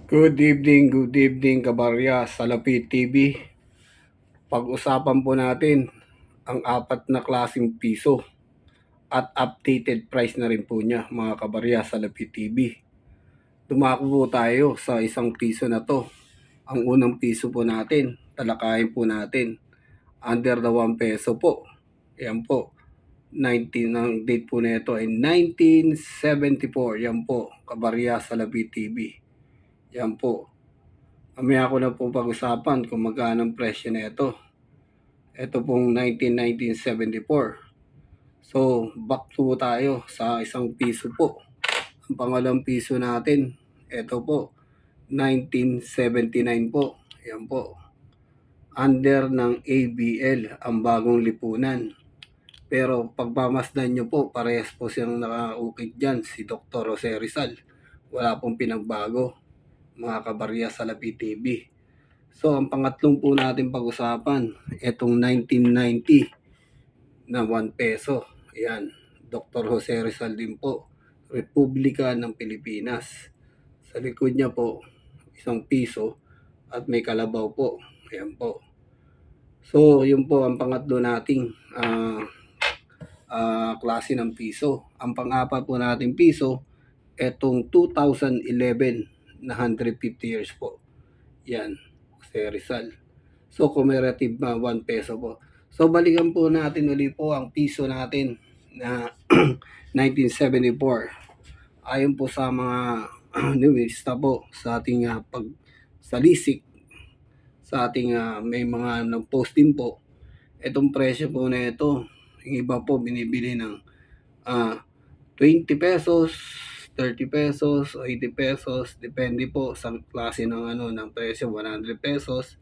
Good evening kabarya sa Lapid TV. Pag-usapan po natin ang apat na klaseng piso at updated price na rin po niya mga kabarya sa Lapid TV. Dumako po tayo sa isang piso na to. Ang unang piso po natin, talakayin po natin, under the 1 peso po. Yan po, 19 ang date po nito ay 1974. Yan po, kabarya sa Lapid TV. Yan po. Mamaya ko na po pag-usapan kung magkano ang presyo na ito. Ito pong 1974. So, back po tayo sa isang piso po. Ang pangalawang piso natin, ito po, 1979 po. Yan po. Under ng ABL, ang bagong lipunan. Pero pagmamasdan nyo po, parehas po siyang nakaukit dyan, si Dr. Jose Rizal. Wala pong pinagbago, mga kabarya sa Lapid TV. So, ang pangatlong po natin pag-usapan, itong 1990 na 1 peso. Ayan, Dr. Jose Rizal din po, Republika ng Pilipinas. Sa likod niya po, isang piso at may kalabaw po. Ayan po. So, yun po ang pangatlo nating klase ng piso. Ang pang-apat po nating piso, itong 2011 na 150 years po. Yan, Jose Rizal. So, commemorative na 1 peso po. So, balikan po natin ulit po ang piso natin na 1974. Ayon po sa mga newista po sa ating pagsalisik, sa ating may mga nag-post din po, itong presyo po na ito, yung iba po binibili ng 20 pesos, 30 pesos, 80 pesos, depende po sa klase ng ng presyo, 100 pesos.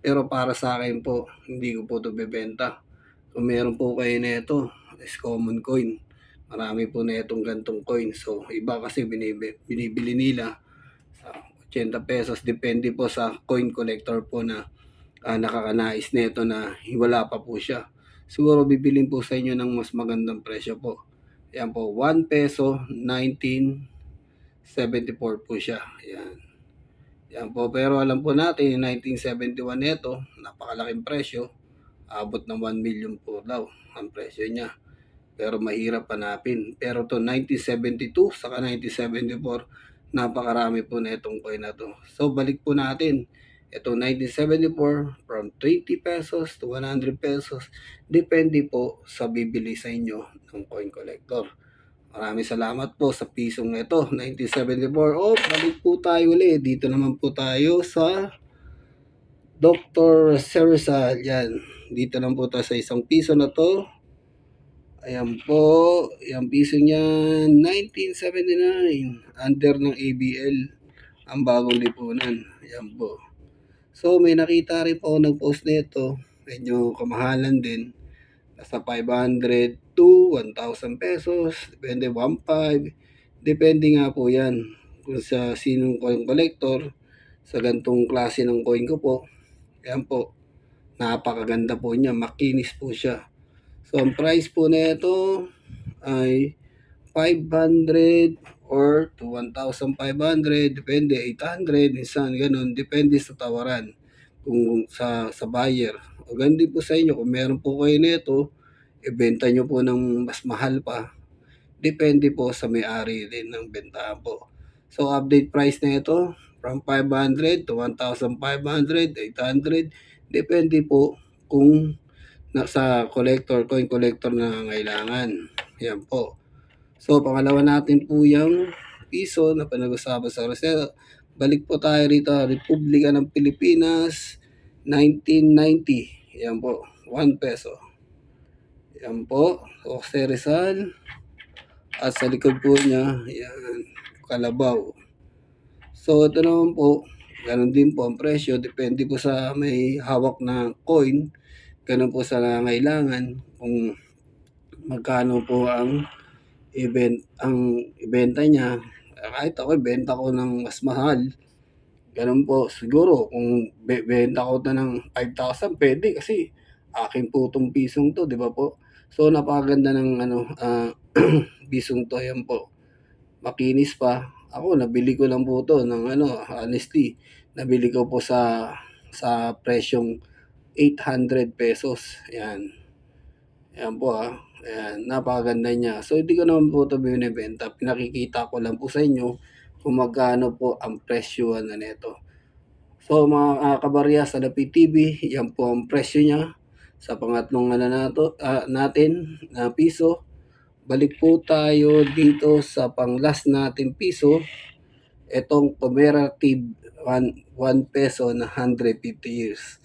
Pero para sa akin po, hindi ko po ito bebenta. Kung meron po kayo nito, is common coin. Marami po na itong gantong coin. So, iba kasi binibili nila sa 80 pesos. Depende po sa coin collector po na nakakanais nito na wala pa po siya. Siguro bibilin po sa inyo ng mas magandang presyo po. Yan po, 1 peso, 1974 po siya. Yan. Yan po, pero alam po natin, 1971 nito, napakalaking presyo. Abot ng 1 million po daw ang presyo niya. Pero mahirap hanapin. Pero to 1972 saka 1974, napakarami po na itong coin na to. So balik po natin. Itong 1974, from 20 pesos to 100 pesos. Depende po sa bibili sa inyo ng coin collector. Maraming salamat po sa pisong ito, 1974. Oh, balik po tayo ulit. Dito naman po tayo sa Dr. Rizal. Yan. Dito naman po tayo sa isang piso na to. Ayan po. Yung piso niya, 1979. Under ng ABL. Ang bagong lipunan. Ayan po. So, may nakita rin po ako nag-post nito. Medyo kamahalan din. Nasa 500 to 1,000 pesos. Depende, 1,500. Depende nga po yan. Kung sa sinong coin collector, sa gantong klase ng coin ko po. Ayan po. Napakaganda po niya. Makinis po siya. So, ang price po na ito ay 500 or to 1,500, depende, 800, minsan ganun, depende sa tawaran kung sa buyer. O ganun din po sa inyo, kung meron po kayo nito, ibenta nyo po ng mas mahal pa, depende po sa may-ari din ng bentahan po. So update price na ito, from 500 to 1,500, 800, depende po kung sa coin collector na nangangailangan. Yan po. So, pangalawa natin po yung piso na pinag-usapan sa Rosero. Balik po tayo rito, Republika ng Pilipinas, 1990. Yan po, 1 peso. Yan po, Jose Rizal. At sa likod po niya, yan, kalabaw. So, ito naman po, ganun din po ang presyo. Depende po sa may hawak na coin. Ganun po sa nangailangan kung magkano po ang ibenta niya. Kahit ako ibenta ko ng mas mahal, ganun po siguro kung benta ko na ng 5,000 pwede kasi akin po itong pisong to, di ba po? So napakaganda ng pisong to, yan po, makinis pa Ako nabili ko lang po 'to ng honestly, nabili ko po sa presyong ₱800. Yan. Yan po, ayan, napakaganda niya. So, hindi ko naman po 'to binebenta, pinakikita ko lang po sa inyo kung magkano po ang presyo nito. So, mga kabarya sa Lapid TV, yan po ang presyo niya sa pangatlong natin na piso. Balik po tayo dito sa pang-last nating piso, itong commemorative 1 peso na 150 years.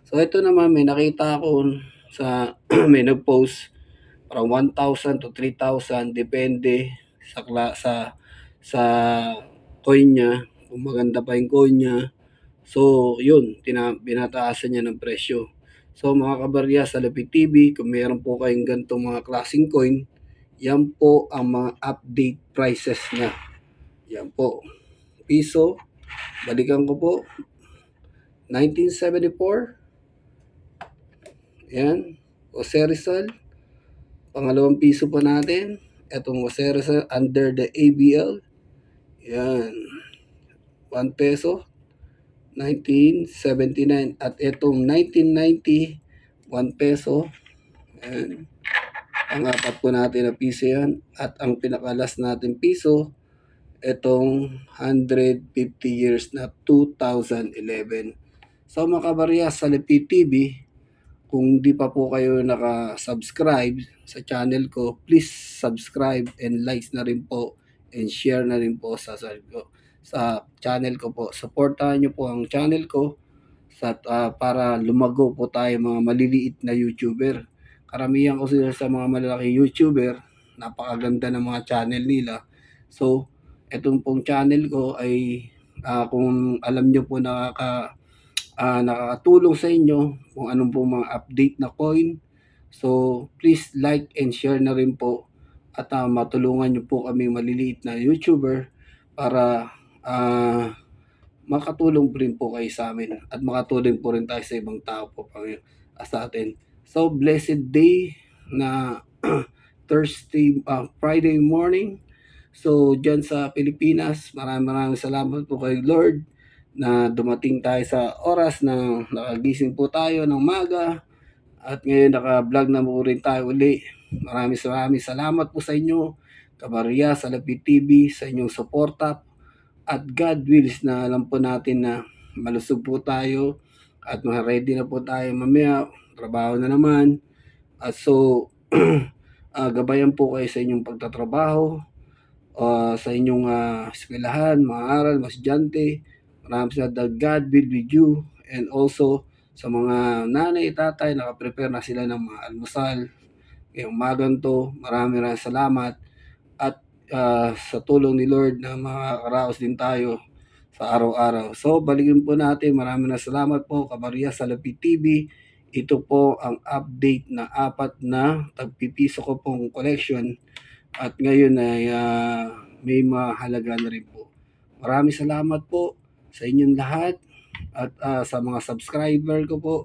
So, ito naman may nakita ako sa may nag-post parang 1,000 to 3,000 depende sa coin niya, kung maganda pa yung coin niya. So, yun, binataasan niya ng presyo. So, mga kabarya sa Lapid TV, kung meron po kayong ganitong mga klaseng coin, yan po ang mga update prices niya. Yan po. Piso, balikan ko po, 1974. Yan. Jose Rizal, pangalawang piso po natin. Itong Jose Rizal under the ABL. Yan. 1 peso. 1979 at itong 1990 1 peso. Ayan. Ang apat po natin na piso yan. At ang pinakalas natin piso, itong 150 years na 2011. So mga kabarya sa Lapid TV, kung di pa po kayo naka-subscribe sa channel ko, please subscribe and likes na rin po and share na rin po sa channel ko po. Supportahan nyo po ang channel ko para lumago po tayo mga maliliit na YouTuber. Karamihan ko sila sa mga malalaking YouTuber, napakaganda ng mga channel nila. So, etong pong channel ko ay kung alam nyo po nakakatulong sa inyo kung anong pong mga update na coin. So, please like and share na rin po at matulungan nyo po kami maliliit na YouTuber para makatulong rin po kayo sa amin at makatulong po rin tayo sa ibang tao po sa atin. So, blessed day na Friday morning. So, dyan sa Pilipinas, maraming salamat po kay Lord na dumating tayo sa oras na nakagising po tayo ng maga at ngayon naka-vlog na po rin tayo uli. Maraming salamat po sa inyo, kabarya sa Lapid TV, sa inyong suporta at God wills na alam po natin na malusog po tayo at ready na po tayo mamaya, trabaho na naman. At so, gabayan po kayo sa inyong pagtatrabaho, sa inyong eskwelahan, mga aral, mga estudyante. Maraming salamat. God be with you. And also, sa mga nanay, tatay, nakaprepare na sila ng mga almusal. Ngayong umagang to, maraming salamat. At sa tulong ni Lord na makakaraos din tayo sa araw-araw. So, balikin po natin. Maraming salamat po, kabarya sa Lapid TV. Ito po ang update na 4 na tagpipiso ko pong collection. At ngayon ay may mahalaga na rin po. Maraming salamat po sa inyong lahat at sa mga subscriber ko po.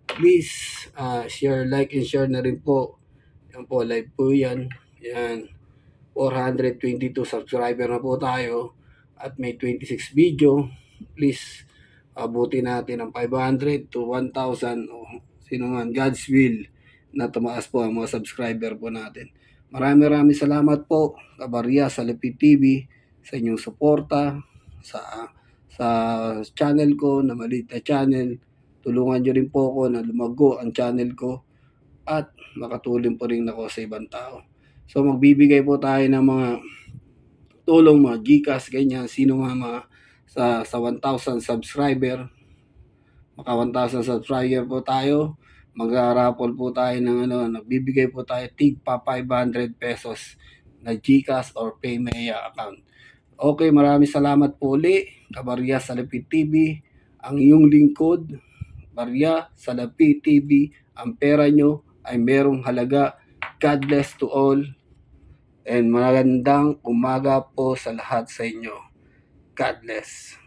Please share, like, and share na rin po. Yan po, live po yan. Yan. 422 subscriber na po tayo at may 26 video. Please abutin natin ang 500 to 1,000 o sino man, God's will na tumaas po ang mga subscriber po natin. Maraming salamat po, kabarya sa Lapid TV, sa inyong suporta sa channel ko na maliit na channel. Tulungan nyo rin po ako na lumago ang channel ko at makatulong po rin ako sa ibang tao. So magbibigay po tayo ng mga tulong, mga GCash, ganyan, sino mga sa 1,000 subscriber, maka 1,000 subscriber po tayo, mag-raffle po tayo ng nagbibigay po tayo tigpa 500 pesos na GCash or PayMaya account. Okay, maraming salamat po uli, kabarya sa Lapid TV, ang iyong lingkod, Barya sa Lapid TV, ang pera nyo ay merong halaga. God bless to all. And magandang umaga po sa lahat sa inyo. God bless.